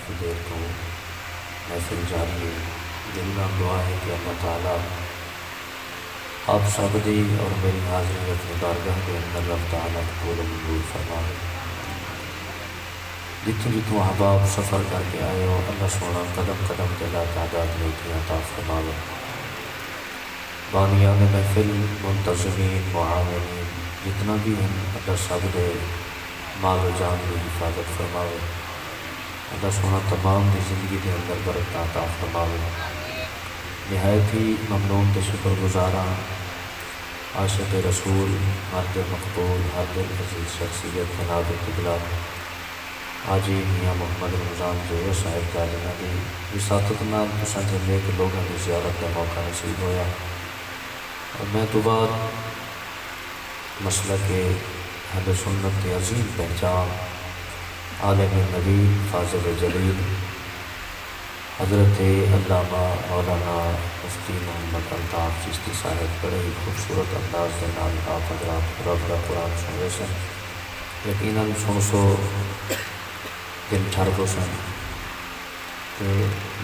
کافی دیر تو محفل جاری ہے۔ دل میں دعا ہے کہ اللہ تعالیٰ آپ سب دی اور میری حاضری اپنی بارگاہ کے اندر اللہ تعالیٰ قبول و منظور فرمائے۔ جتوں جتوں احباب سفر کر کے آئے ہو اللہ سونا قدم قدم کے لا تعداد نیکیاں عطا فرمائے۔ بانیان محفل، منتظمین، معاونین جتنا بھی ہیں اللہ سب دے مال و جان کی حفاظت فرمائے۔ اللہ سونا تمام دی زندگی کے اندر برکت عطا فرمائے۔ نہایت ہی ممنون تے شکر گزاراں عاشق رسول، مرد مقبول، ہر دل عزیز شخصیت جناب قبلہ حاجی میاں محمد رمضان جوہر صاحب کا جنہاں دی وساطت نال تساں جننے کے لوگوں کی زیارت کا موقع نصیب ہویا۔ اور میں تو بعد مسلک اہل سنت کی عظیم پہچان عالم نبی فاضل جلیل حضرت علامہ مولانا مفتی محمد الطاف چشتی صاحب بڑے ہی خوبصورت انداز کے نام آپ حضرات رب کا قرآن سن رہے سن، یقیناً سن سو دل ٹھر کو سن۔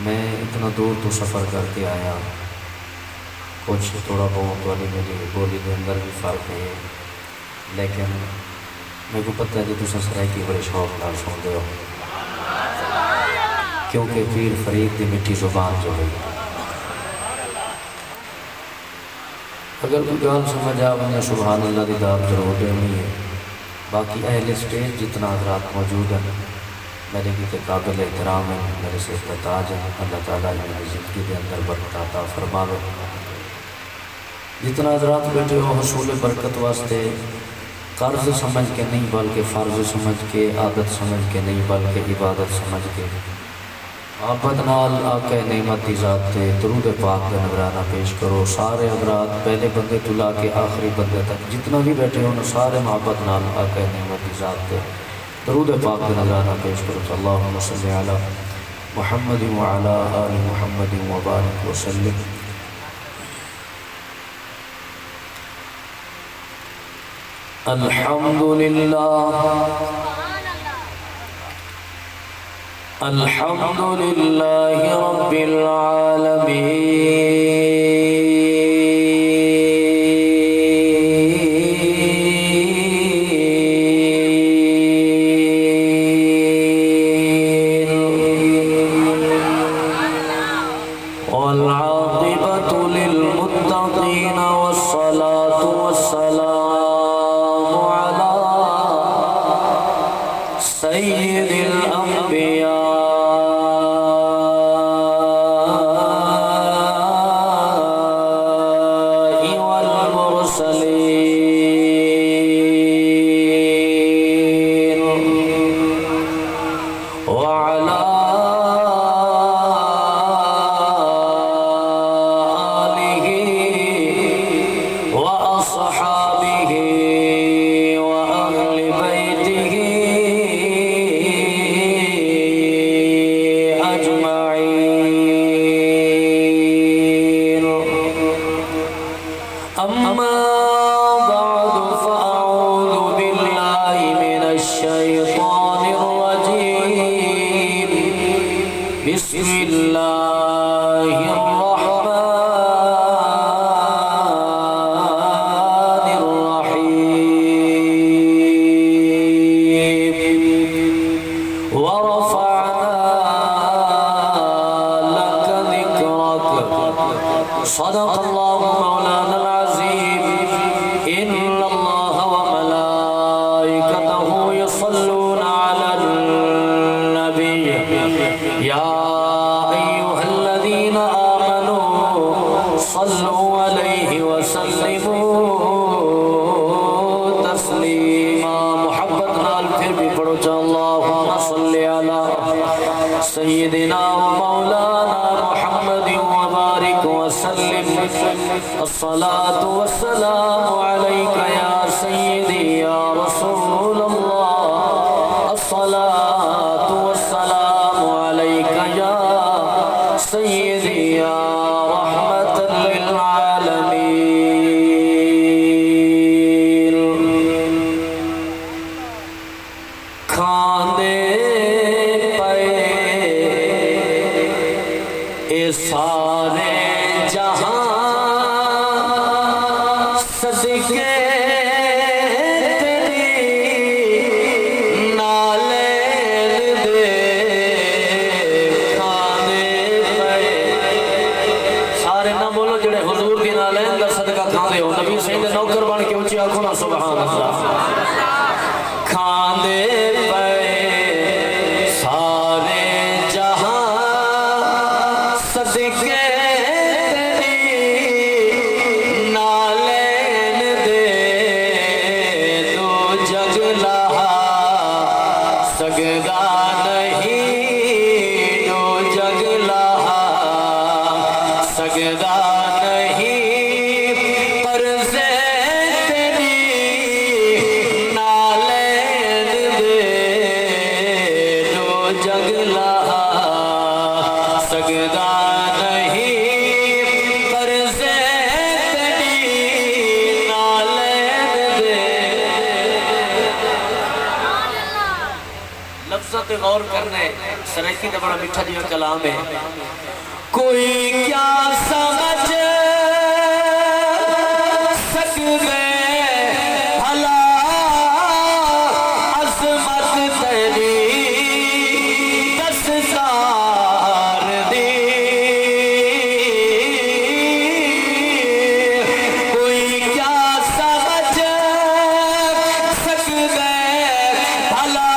میں اتنا دور تو سفر کر کے آیا، کچھ تھوڑا بہت والی میری بولی کے اندر بھی فرق ہے، لیکن میرے کو پتہ ہے کہ تم سرائکی بڑے شوق نال سنتے ہو، کیونکہ پیر فرید دی میٹھی زبان جو ہے اگر کوئی گال سمجھ آ بندہ سبحان اللہ دی داد ضرور دینی ہے۔ باقی اہل اسٹیج جتنا حضرات موجود ہیں میرے کی قابل احترام ہیں، میرے سے تاج ہیں، اللہ تعالیٰ میری زندگی کے اندر برکت عطا فرماوے۔ جتنا حضرات بیٹھے ہو حصول برکت واسطے قرض سمجھ کے نہیں بلکہ فرض سمجھ کے، عادت سمجھ کے نہیں بلکہ عبادت سمجھ کے محبت نال آقا نعمت دی ذات تے درود پاک کا نذرانہ پیش کرو۔ سارے حضرات پہلے بندے تو لا کے آخری بندے تک جتنا بھی بیٹھے ہو سارے محبت نال آقا نعمت دی ذات تے درود پاک کا نذرانہ پیش کرو۔ اللہم صلی علی محمد وعلی آل محمد وبارک وسلم۔ الحمدللہ رب العالمین والعاقبۃ للمتقین والصلاة والسلام علی سید الانبیاء بسم اللہ الرحمن الرحیم ورفعنا لك ذکرک صدق اللہ مولانا العظیم ان اللہ وملائکتہ یصلون علی النبی یا صلوا علیہ وسلموا تسلیما۔ محبت نال پھر بھی پڑھو چا اللہم صلی علی سیدنا و مولانا محمد وبارک وسلم۔ الصلاة والسلام علیک یا سیدی یا رسول اللہ، الصلاة والسلام علیک یا سیدی یا کھاندے پے سارے جہاں صدقے نوکر بن کے اونچی آنکھوں نہ سبحان اللہ کھاندے پے سارے جہاں صدقے تیری نالین دے تو جگ لہا سگدا نہیں تو جگ لہا سگدا غور کرنے سریکی دا بڑا مٹھا جیوہ کلام ہے کوئی کیا سمجھ سکتے بھلا عظمت تیری دستار دی کوئی کیا سمجھ سکتے بھلا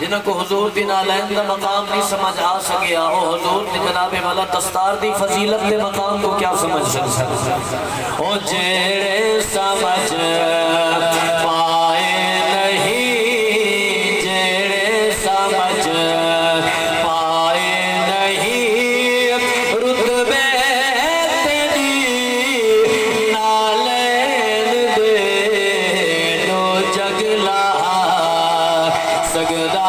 جنہوں کو حضور دی نالین دا مقام نہیں سمجھ آ سکیا او حضور دی جناب والا دستار دی فضیلت دے مقام کو کیا سمجھ سکتا او جیڑے سمجھ پائے نہیں جیڑے سمجھ پائے نہیں رتبے تیری نالین دے نو جگ لہا سگدا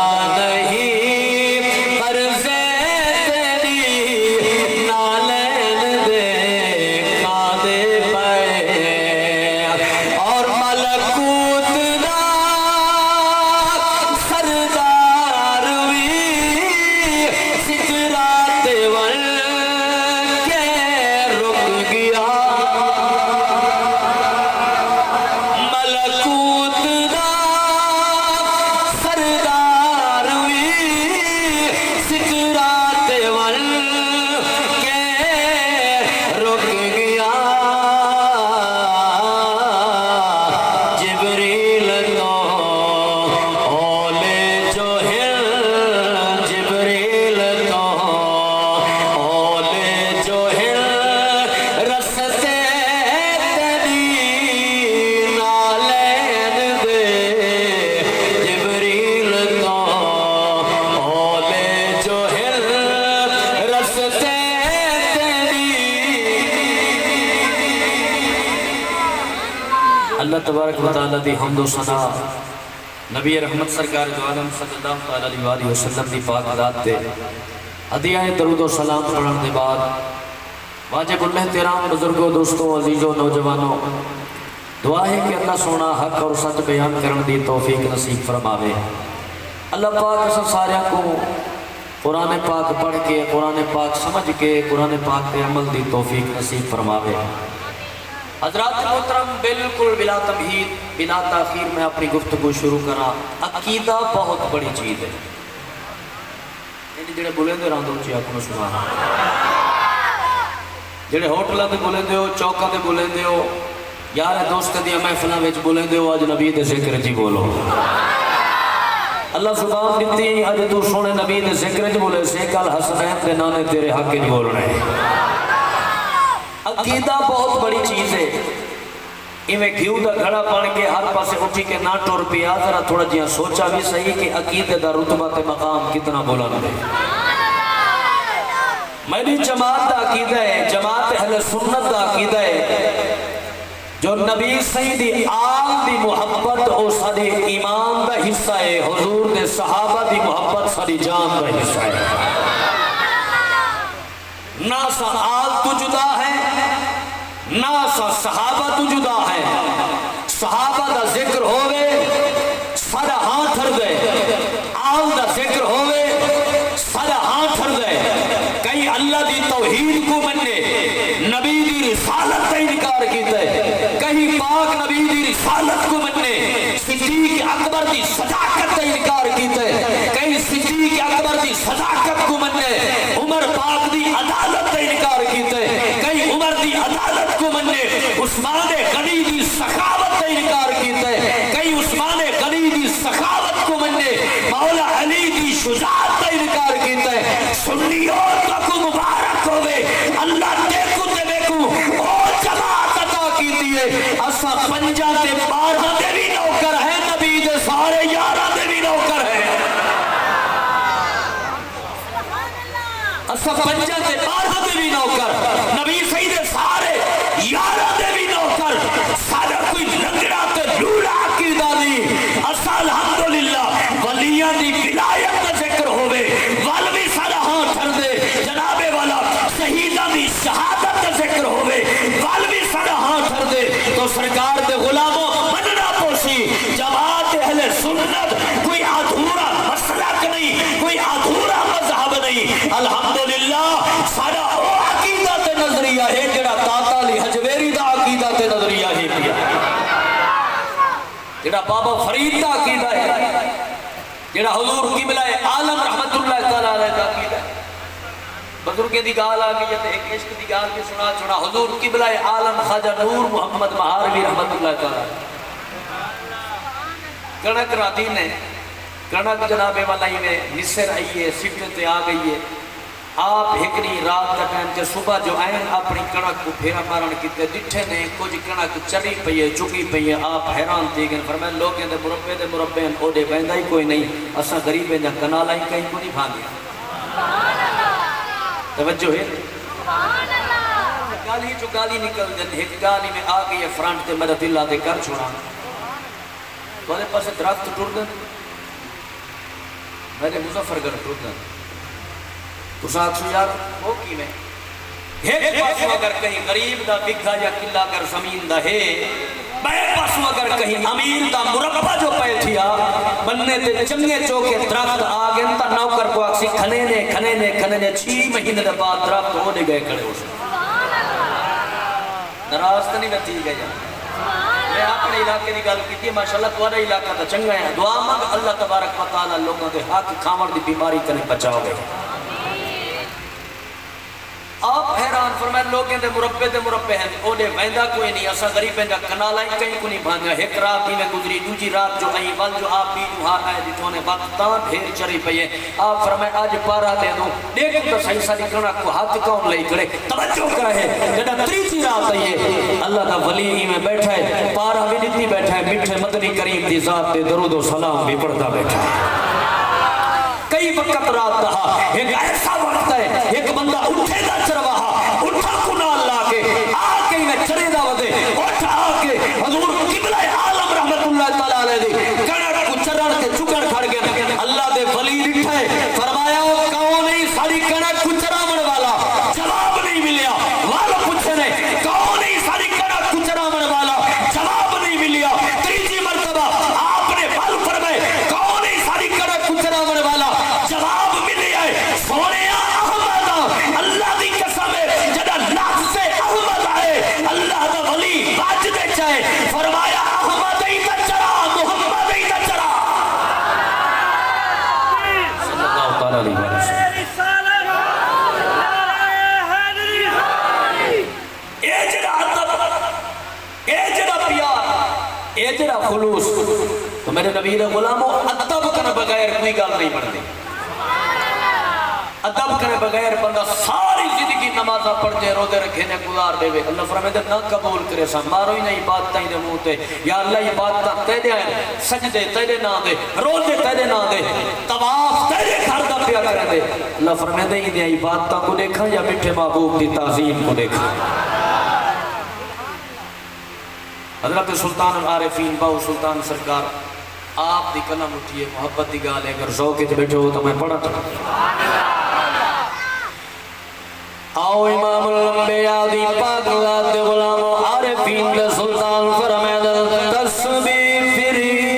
اللہ تبارک و تعالیٰ دی حمد و ثنا نبی رحمت سرکار دو عالم صلی اللہ علیہ وآلہ وسلم دی پاک ذات تے ہدیہ درود و سلام پڑھن دے بعد واجب الاحترام بزرگوں دوستوں عزیزوں نوجوانوں دعا ہے کہ اللہ سونا حق اور سچ بیان کرن دی توفیق نصیب فرماوے اللہ پاک سب ساریاں کو قرآن پاک پڑھ کے قرآن پاک سمجھ کے قرآن پاک کے عمل دی توفیق نصیب فرماوے حضرات محترم بالکل بلا تمہید بلا تاخیر میں اپنی گفتگو شروع کرا عقیدہ بہت بڑی چیز ہے یعنی جڑے بولیں دے راندوں چی اپنوں سبحانہ جڑے ہوٹلہ دے بولیں دے ہو چوکہ دے بولیں دے ہو یار دوست دیا محفلہ ویچ بولیں دے ہو آج نبی دے ذکر جی بولو اللہ سبحان دیتی آج تو سونے نبی دے ذکر جی بولے سیکال حسنین دے نانے تیرے حق جی بول رہے ہیں عقیدہ بہت بڑی چیز ہے ایمیں گھیو دا گھڑا پڑھ کے ہر پاسے اٹھی کے نہ ٹور پیا ذرا تھوڑا جیاں سوچا بھی صحیح کہ عقیدہ دا رتبہ تے مقام کتنا بولا نہ میری جماعت دا عقیدہ ہے، جماعت اہل سنت دا عقیدہ ہے جو نبی سیدی آل دی محبت او سادے ایمان دا حصہ ہے، حضور دے صحابہ دی محبت ساری جان دا حصہ ہے۔ نہ سا آل تو جدا ہے، نہ سا صحابہ تو جدا ہے۔ صحابہ دا ذکر ہوئے سارا ہاں تھر دے، آل دا ذکر ہوئے سارا ہاں تھر دے۔ کئی اللہ دی توحید کو مننے، نبی دی رسالت کا انکار کیتا ہے، کہیں پاک نبی دی رسالت کو مننے، صدیق اکبر دی صداقت کا انکار کیتا ہے، کہیں صدیق اکبر دی صداقت کو مننے، عمر پاک دی عدالت کا انکار کیتا ہے، کہیں عمر دی عدالت کو مننے، عثمان غنی دی سخاوت کا انکار کیتا ہے، کہیں عثمان غنی دی سخاوت کو مننے، مولا علی دی شجاعت کا انکار کیتا ہے۔ سنیوں تک مبارک ہوئے اللہ دیکھو تے دیکھو او جماعت عطا کی دیئے، اسا پنجا تے بارہ دے بھی نوکر ہیں، نبی دے سارے یارہ دے بھی نوکر ہیں۔ اسا پنجا تے بارہ دے بھی نوکر، نبی صحیح دے سارے یارہ دے بھی نوکر، سارا کوئی لنگڑا تے لولا عقیدہ نہیں۔ اسا الحمدللہ ولیاں دی ولایت کا ذکر ہوئے والوی سارا ہاں ٹھر دے، جناب والا شہیدان دی شہادت کا ذکر ہوئے والوی سارا ہاں ٹھر دے، تو سرکار دے غلاموں مننا پوشی جماعت اہل سنت کوئی ادھورا مسلک نہیں، کوئی ادھورا مذہب نہیں۔ الحمدللہ سارا او عقیدہ تے نظریہ ہے جڑا داتا علی حجویری دا عقیدہ تے نظریہ ہے کیا، جڑا بابا فرید دا عقیدہ ہے، جڑا حضور قبلہ عالم رحمت اللہ تعالیٰ علیہ دا عقیدہ ہے۔ بزرگ دی گال آگئی ہے، ایک عشق دی گال کے سنا چھوڑا، حضور قبلہ عالم خواجہ نور محمد مہاروی رحمت اللہ تعالیٰ کنک راتین ہے، کنک جناب والائی میں نصر آئی ہے، سفت آ گئی ہے۔ آپ ہکڑی رات کا ٹائم کے صبح جو آئین اپنی کنک کو پھیرا پارن کیتے دٹھے نے کچھ کنک چری پئیے چکی پئیے، آپ حیران تھے گئے، فرمائے لوگ دے مربے ہیں او دے بہندہ ہی کوئی نہیں، اسا غریب ہیں کنال آئی کہیں کو نہیں بھاگیا۔ توجہ ہے گالی جو گالی نکل دیں، ایک گالی میں آ گئی ہے فرانٹ تے میرا دل آدھے کر چھوڑا، تو آدھے پاس درخت ٹوٹ دیں، میرے مظفر گڑھ ٹوٹ دیں، تو ساتھ سو یار وہ کی میں ایک پاسو اگر کہیں غریب دا بگھا یا قلعہ اگر زمین دا ہے، بے پاسو اگر کہیں امیر دا مربع جو پہ تھیا بننے تے چنگے چوکے درخت آگئے تا نوکر کو اکسی کھنے 6 مہینے دے بعد درخت ہو دے گئے کھڑے ہو سکتے، نراز تا نہیں نتی گئے جانا۔ میں اپنے علاقے دی گل کیتی ہے، ماشاءاللہ تمہارا علاقہ تا چنگا ہے، دعا مانگ اللہ تبارک و تعالی لوگوں دے ہاتھ کھاون دی بیماری کنے بچاؤ گے۔ آپ حیران فرمائے لوگیں دے مربے ہیں، او دے ویندہ کوئی نہیں، اسا غریب ہیں جا کنالا ہی کہیں کو نہیں بھانگا، ایک رات ہی میں گزری، دوجی رات جو آئی ول جو آپ بھی جو ہار آئے دیتوں نے وقت تاں بھیر چری پئیے، آپ فرمائے آج پارا دے دو، دیکھو تو صحیح ساری کنک کو ہاتھ کون لئی کھڑے، توجہ کر ہے، جڑا تریسی رات آئیے، اللہ کا ولی ہی میں بیٹھا ہے، پارا بھی دیتی بیٹھا ہے، میٹھے مدنی کریم دی ذات دے درود و سلام بھی پڑھتا بیٹھا ہے۔ کئی وقت رات رہا، ایک ایسا وقت ہے، ایک بندہ اٹھے دا چرواہا، اٹھا کنال لاکے، آکے انہیں چرے دا ودے، اٹھا آکے، حضور قبلہ عالم رحمت اللہ تعالیٰ علیہ دی، کنک کو چران کے چکر کھڑ گئے، اللہ دے ولی لکھے، فرمایا وہ کون نہیں ساری کنک کو چرامن والا، جواب نہیں ملیا، والا پوچھے نے، کون نہیں ساری کنک کو چرامن والا، جواب نہیں ملیا، تیسری مرتبہ آپ نے وال فرمائے، کون نہیں ساری کنک کو چرامن والا، جواب ملی ہے، سونے احمد اللہ دی قسم ہے، جدہ لفظ احمد آئے، اللہ دا ولی باج دے چاہے، فرمایا احمد ہی دا چرا، محمد ہی دا چرا، صلی اللہ تعالیٰ علیہ وسلم۔ اے جدہ عدب، اے جدہ پیار، اے جدہ خلوص، تو میرے نبی غلاموں ادب کرنے بغیر کوئی گال نہیں بڑھتے، ادب کرنے بغیر بندہ ساری زندگی نمازہ پڑھتے روزے رکھے نے گزار دے وے، اللہ فرمائے دے نہ قبول کرے سا، مارو ہی نہیں بات تائیں دے منہ تے، یا اللہ یہ بات تاں تے دے آئے، سجدے تے دے نہ دے، روزے تے دے نہ دے، طواف تے دے گھر دا پیا کریں دے اللہ فرمائے دے انہیں عبادتوں کو دیکھا یا میٹھے محبوب دی تعظیم کو دیکھا حضرت سلطان العارفین باو سلطان سرکار آپ دی کلم اٹھیے محبت دی گالے اگر ذوقے تے بیٹھے ہو تو میں پڑھا تھا آؤ امام الانبیاء دی پاک ذات دے غلام و عارفین دے سلطان فرمائے دے تسبیح فری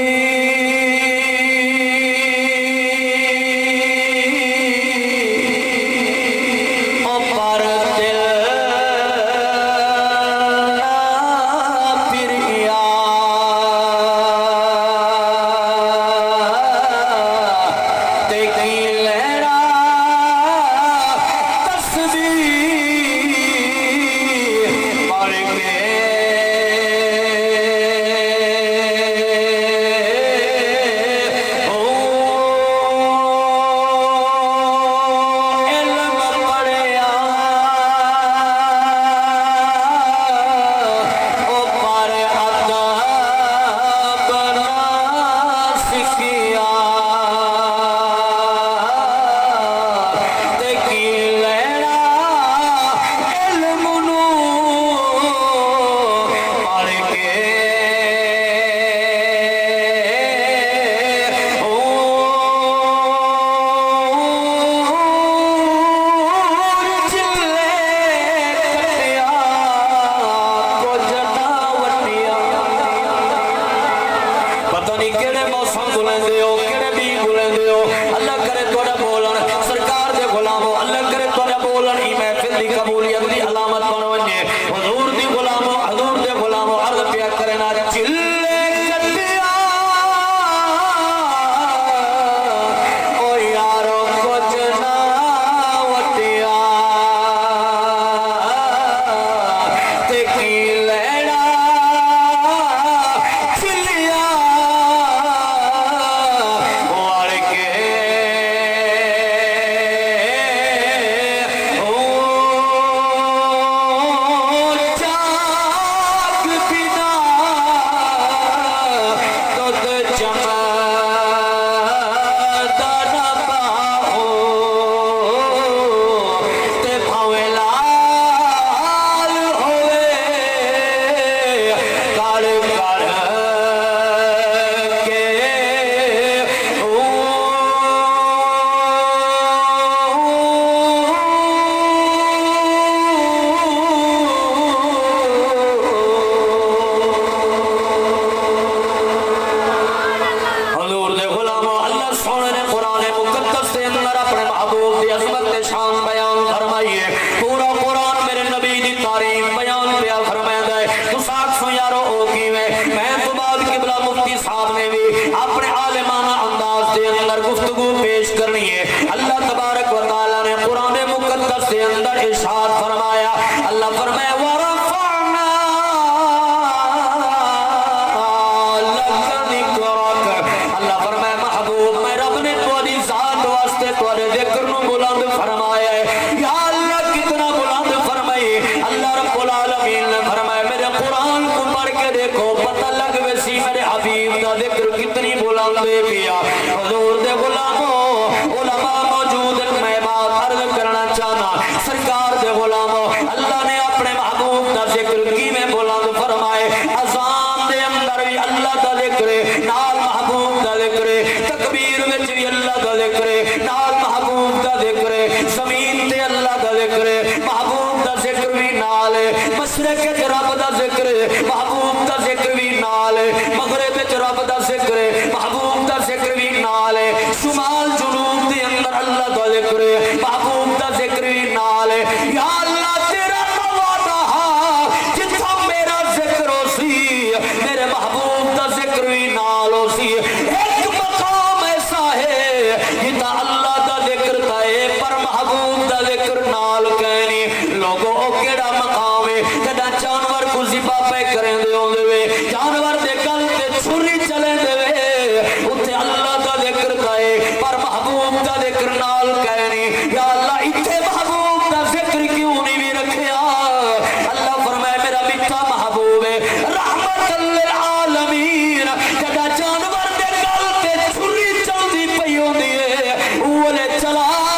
چلا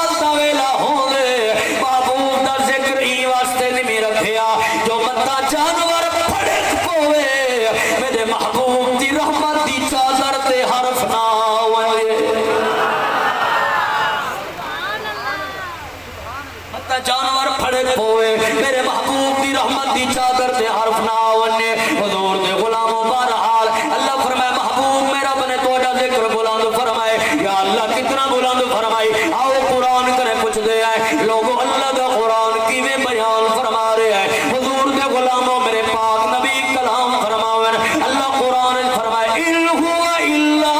جانور پھڑے پوے میرے محبوب دی رحمت دی چادر دے حرف نہ آونے حضور دے غلاموں بہرحال اللہ فرمائے محبوب میرا بنے توڑا ذکر بلند فرمائے یا اللہ کتنا بلند فرمائے آؤ قرآن کرے کچھ دے آئے لوگوں اللہ دا قرآن کی میں بیان فرما رہے ہیں حضور دے غلاموں میرے پاک نبی کلام فرماویں اللہ قرآن فرمائے ان ہوا الا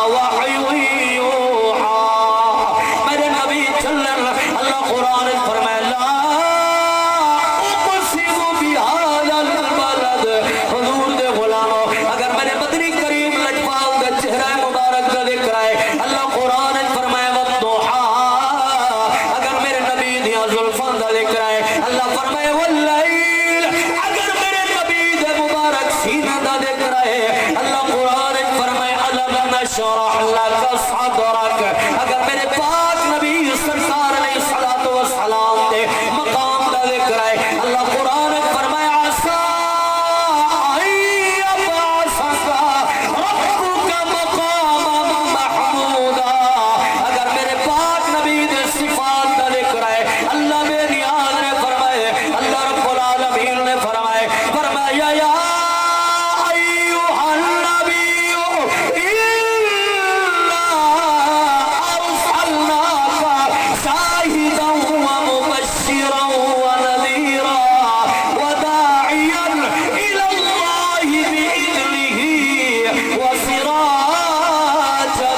وحی یوحا میرے نبی چلن اللہ قرآن فرمائے لا اقسم بهذا البلد حضور دے غلاموں اگر میرے مدنی کریم لجپال دے چہرہ مبارک کا ذکر ہے اللہ قرآن فرمائے والضحا اگر میرے نبی دیا زلفان دا ذکر ہے اللہ فرمائے واللیل اگر میرے نبی دے مبارک سینہ دا ذکر ہے اللہ قرآن فرمائے علم نشرح لک صدرک اگر میرے پاک نبی سرکار علیہ الصلوۃ والسلام دے مقام دا ذکر ہے اللہ قرآن فرمائے عسى ان يبعثك ربك مقاما محمودا اگر میرے پاک نبی دے صفات دا ذکر ہے اللہ بے نیاز نے فرمائے اللہ رب العالمین نے فرمائے فرمایا یا ایوہ النبی انا ارسلناک شاہدا ومبشرا ونذیرا وداعیا الى اللہ بإذنہ وسراجا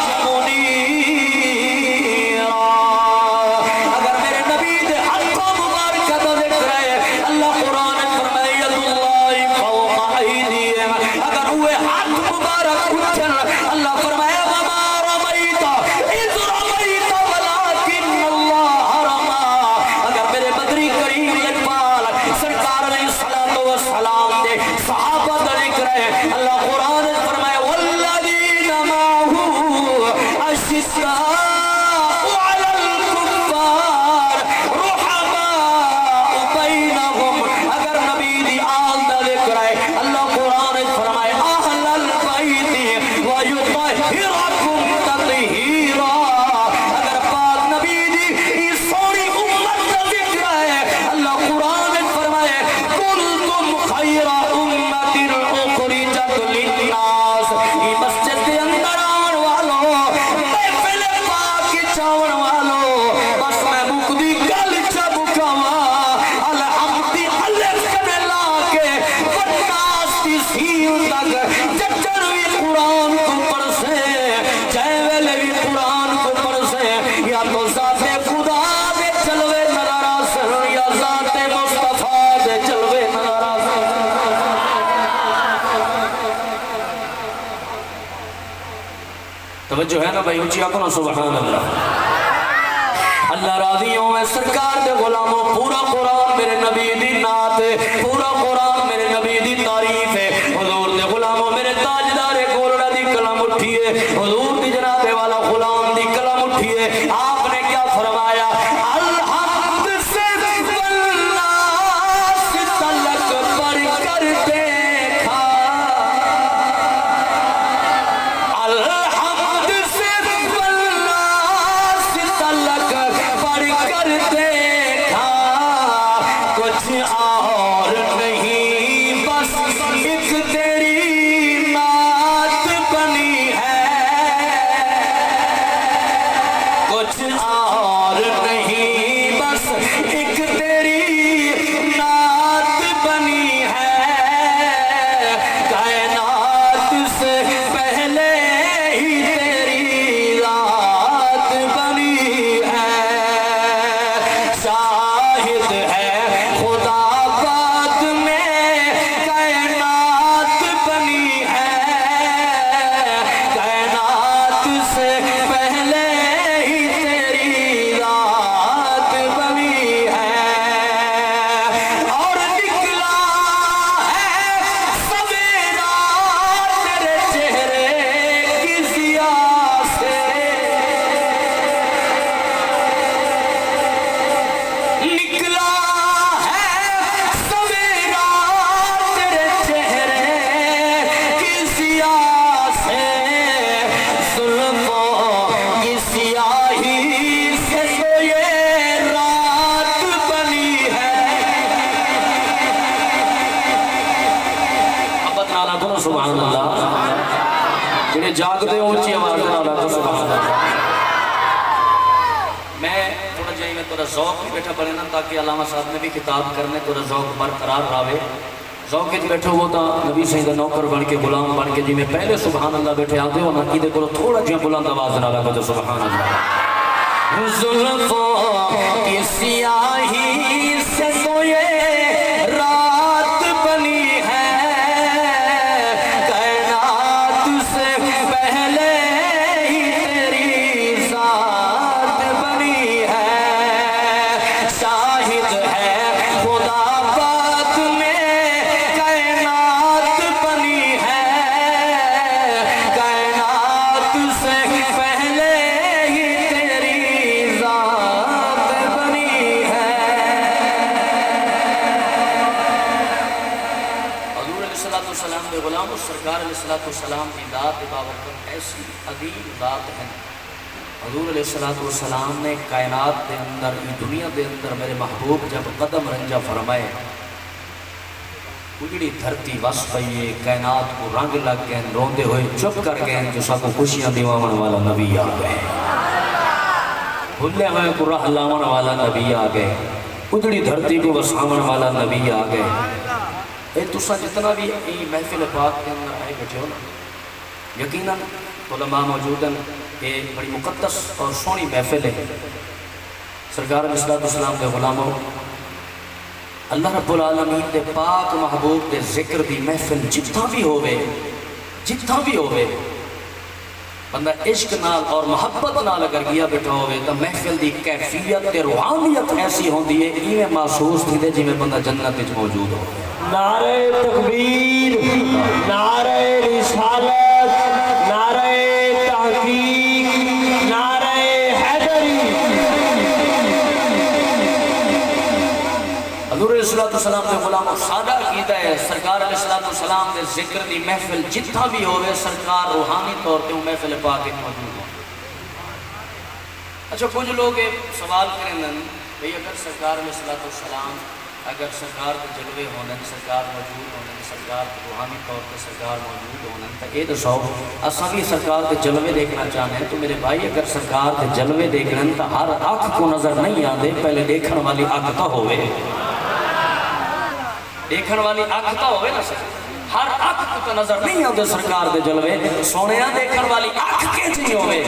منیرا اگر میرے نبی دے ہاتھوں مبارکہ دا ذکر ہے اللہ قرآن فرمائے ید اللہ فوق ایدیہم اگر ہوئے ہاتھ مبارک اٹھن اللہ فرمائے وما رمیت اذ رمیت ولکن اللہ رما اگر میرے بدری کریم اقبال سرکار علیہ الصلوۃ والسلام دے صحابہ دا ذکر ہے اللہ قرآن فرمائے والذین معه اشداء علی الکفار رحماء بینہم اگر نبی دی آل دا ذکر ہے اللہ قرآن فرمائے اہل البیت ویطہرکم تطہیرا اگر پاک نبی دی اس سوری امت دا ذکر ہے اللہ قرآن فرمائے کنتم خیر امت اخرجت للناس یہ مسجد کے اندر آن والو محفل پاک کی چاون والو بس میں مقدی گل چبکوا الحمدی الف کنے لا کے وناس کی سین تک جچر بھی قرآن کو پڑھ سے جائے ویلے بھی قرآن کو پڑھ سے یا تو ذات خدا دے چلوے نظر آسن یا ذات مصطفیٰ دے چلوے نظر آسن توجہ ہے نا بھائی اونچی آنکھوں نا سبحان اللہ اللہ راضیوں میں سرکار دے غلاموں پورا قرآن میرے نبی دی نعت ہے پورا قرآن میرے نبی دی تعریف ہے حضور دے غلاموں میرے تاجدار گولڑا دی کلام اٹھیے حضور دی جناب والا غلام دی کلام اٹھیے آپ نے کیا فرمایا الحمد سے والناس تلک پڑھ کر دیکھا الحمد سے والناس تلک پڑھ کر دیکھا کچھ اور نہیں بس ایک تیری نعت بنی ہے کچھ اور نہیں بس ایک تیری نعت بنی ہے کائنات سے پہلے ہی تیری ذات بنی ہے شاہد ہے خدا بعد میں کائنات بنی ہے کائنات سے پہلے ہی تیری جے جاگ دے اونچی آواز نال آکھو سبحان اللہ۔ میں تھوڑا جائے میں تھوڑا ذوق بھی بیٹھا پڑے نا تاکہ علامہ صاحب نے بھی خطاب کرنے تھوڑا ذوق برقرار رہے۔ ذوق وچ بیٹھو وہ تا نبی صحیح دا نوکر بن کے غلام بن کے جی میں پہلے سبحان اللہ بیٹھے آتے ہو نا کیدے کولو تھوڑا جہا بلند آواز نال آکھو تو سبحان اللہ۔ زلفوں کی سیاہی سے تو یہ رات بنی ہے، کائنات سے پہلے ہی تیری ذات بنی ہے، شاہد ہے خدا بات میں کائنات بنی ہے، کائنات سے پہلے ہی تیری ذات بنی ہے۔ حضور علیہ السلام کے غلام سرکار علیہ السلام کی ذات بابرکت ایسی عظیم ذات ہے۔ حضور علیہ السلام نے کائنات کے اندر دنیا کے اندر میرے محبوب جب قدم رنجا فرمائے اجڑی دھرتی وس پئی، کائنات کو رنگ لگ گئے، روندے ہوئے چپ کر گئے جو سب کو خوشیاں دیواون والا نبی آ گئے، بھلے ہوئے کو راہ لاون والا نبی آ گئے، اجڑی دھرتی کو وساون والا نبی آ گئے۔ اے تسا جتنا بھی محفل پاک کے اندر آئے بیٹھے ہو نا، یقیناً علماء موجود ہیں، یہ بڑی مقدس اور سونی محفل ہے۔ سرکار علیہ السلام کے غلاموں، اللہ رب العالمین دے پاک محبوب دے ذکر دی محفل جتنا بھی ہوئے بندہ عشق نال اور محبت نال اگر گیا بیٹھا ہوئے تو محفل دی کیفیت تے روحانیت ایسی ہوندی ہے یہ محسوس تھی دے جی میں بندہ جنت وچ موجود ہو۔ نعرہ تکبیر، نعرہ رسالت، نعرہ تحقیق، نعرہ حیدری۔ حضور علیہ السلام کے غلاموں سادہ عقیدہ ہے سرکار علیہ السلام کے ذکر دی محفل جتنا بھی ہوئے سرکار روحانی طور پہ محفل پاک موجود ہو۔ اچھا کچھ لوگ سوال کریں بھئی اگر سرکار علیہ السلام اگر سرکار کے جلوے ہونے سرکار موجود ہونے سرکار روحانی طور پہ سرکار موجود ہونے تو یہ دسو اساں بھی سرکار کے جلوے دیکھنا چاہتے ہیں تو میرے بھائی اگر سرکار کے جلوے دیکھنا تو ہر آنکھ کو نظر نہیں آتے پہلے دیکھن والی آنکھ تو ہوئے، دیکھن والی آنکھ تو ہوئے نا سر، ہر آنکھ کو تو نظر نہیں آتے سرکار دے جلوے، سونیا دیکھن والی آنکھ کے نہیں ہوئے۔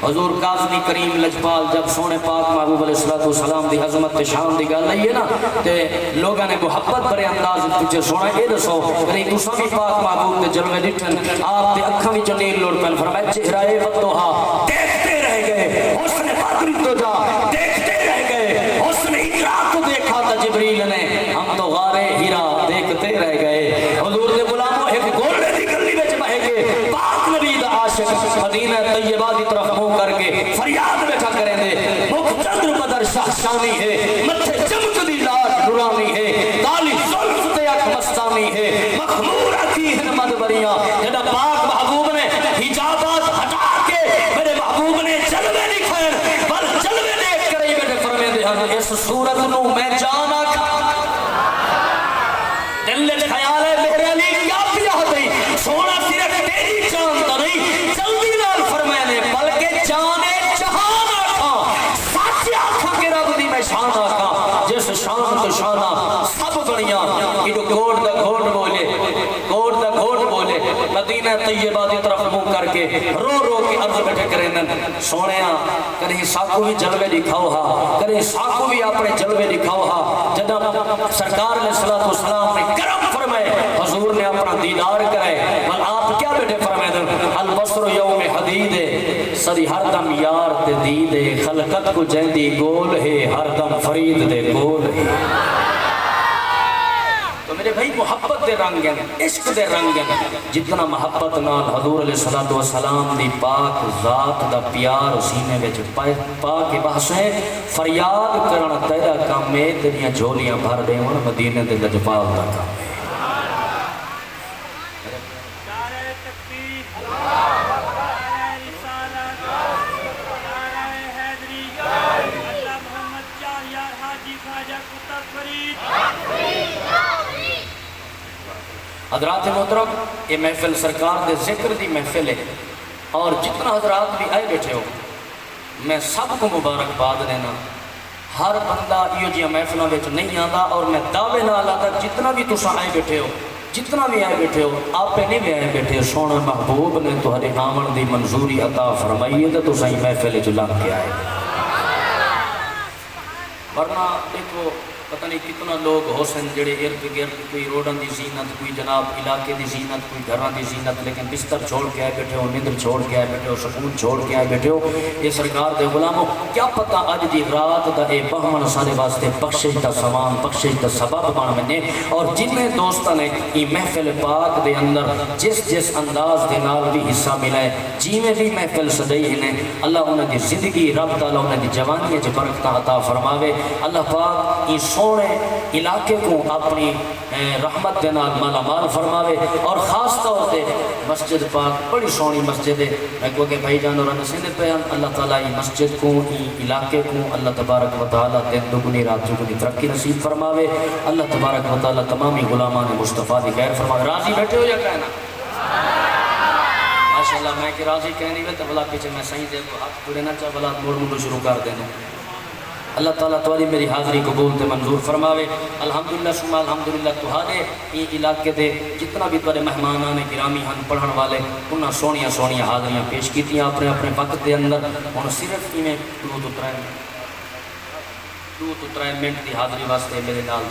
حضور کاظمی کریم لجپال جب سونے پاک محبوب علیہ السلام دی عظمت تے شان دی گل لئی ہے نا تے لوگاں نے محبت بھرے انداز پوچھے سونا یہ دسو کہ تساں بھی پاک محبوب دے جلوے ڈٹھن آپ دے اکھاں وچ نیل لڑ پن فرمایا چہرہ والضحیٰ دیکھتے رہ گئے، حسن بدر تو جا دیکھتے رہ گئے، حسن اقرا کو دیکھا تھا جبریل نے ہم تو غار ہیرا دیکھتے رہ گئے۔ حضور دے غلاموں ایک گولڈے دی گلی وچ بہے گئے پاک نبی دا عاشق مدینہ طیبہ دی طرف منہ کر کے فریاد بیٹھا کریں دے مکھ چندر بدر شاہشانی ہے، متھے چمک دی لاٹ نورانی ہے، کالی زلف تے اکھ مستانی ہے، مخمور اکھی ہیں مدبریاں جدا پاک محبوب نے حجابات ہٹا کے میرے محبوب نے جلوے دکھائے پر جلوے دیکھ کر ہی بیٹھے فرمے دے ہن اس صورت نو میں جان آکھ دل خیال ہے میرے علی کیا پیا دی سونا صرف تیری جان تو نہیں جلدی نال فرمائے نے بلکہ جانے جہان آکھا سچ آکھا کے رب دی میں شان آکھا جس شان تو شانہ سب بڑیاں ایڈو گھوڑ دا گھوڑ بولے گھوڑ دا گھوڑ بولے مدینہ طیبہ دی طرف منہ کر کے رو رو کے عرض بیٹھے کریں سونیاں کہیں ساکو بھی جلوے دکھاؤ ہا کہیں ساکو بھی اپنے جلوے دکھاؤ ہا جدہ سرکار علیہ السلام نے کرم فرمائے حضور نے اپنا دیدار کرے بل آپ کیا بیٹھے فرمائے دن البصر یوم حدید سری ہر دم یار تے دیدے خلقت کو جیندی گول ہے ہر دم فرید دے گول ہے۔ تو میرے بھائی محبت دے رنگ ہیں عشق دے رنگ ہیں جتنا محبت نال حضور علیہ السلام دی پاک ذات دا پیار سینے وچ پا کے بحثیں فریاد کرنا تیرا کام ہے تیریاں جھولیاں بھر دے ہون مدینے دے لجپال دا کام ہے۔ حضرات محترم یہ محفل سرکار دے ذکر دی محفل ہے اور جتنا حضرات بھی آئے بیٹھے ہو میں سب کو مبارکباد دینا. ہر بندہ یہ جی محفلوں میں نہیں آتا، اور میں دعوے نال آتا جتنا بھی تساں آئے بیٹھے ہو، جتنا بھی آئے بیٹھے ہو، آپ نہیں بھی آئے بیٹھے، سونے محبوب نے تہاڈے آمن دی منظوری عطا فرمائی ہے تو تساں محفل چ لنگ کے آئے. ورنہ دیکھو پتہ نہیں کتنا لوگ ہو سن جڑے ارد گرد کوئی روڈن دی زینت، کوئی جناب علاقے دی زینت، کوئی گھراں دی زینت، لیکن بستر چھوڑ کے آئے بیٹھے ہو، نیندر چھوڑ کے آئے بیٹھے ہو، سکون چھوڑ کے آئے بیٹھے ہو. یہ سرکار دے غلاموں کیا پتہ اج دی رات دا اے بہمن سارے واسطے بخشش دا سامان، بخشش دا سبب بن بنے. اور جتنے دوستاں نے یہ محفل پاک دے اندر جس انداز دے نال بھی حصہ ملا ہے، جیویں بھی محفل سجائی نے، اللہ انہاں دی زندگی رب تعالیٰ انہاں دی جوانی وچ برکتاں عطا فرماوے. اللہ پاک اس سونے علاقے کو اپنی رحمت دے نال مالا مال فرماوے. اور خاص طور سے مسجد پاک بڑی سونی مسجد ہے. میں کہوں کہ بھائی جان اور نصیحت پہ اللہ تعالیٰ یہ مسجد کو، یہ علاقے کو اللہ تبارک و تعالیٰ دن دگنی رات دگنی ترقی نصیب فرماوے. اللہ تبارک و تعالیٰ تمامی غلامان مصطفیٰ دی خیر فرماوے. راضی بیٹھے ہو یا کہنا ماشاءاللہ؟ میں کہ راضی کہنی ہے تو بلا پیچھے میں صحیح دے تو ہاتھ پڑے نہ چاہ بلا موڑ موڑ شروع کر دینا. اللہ تعالیٰ تمہاری میری حاضری قبول تے منظور فرماوے. الحمدللہ سما الحمدللہ تہاڈے یہ علاقے دے جتنا بھی تمہارے مہمانان گرامی ہن پڑھن والے انہاں سونیاں سونیاں حاضریاں پیش کیتیاں اپنے اپنے وقت دے اندر. ہن صرف میں 2 تو 3 منٹ دی حاضری واسطے میرے نال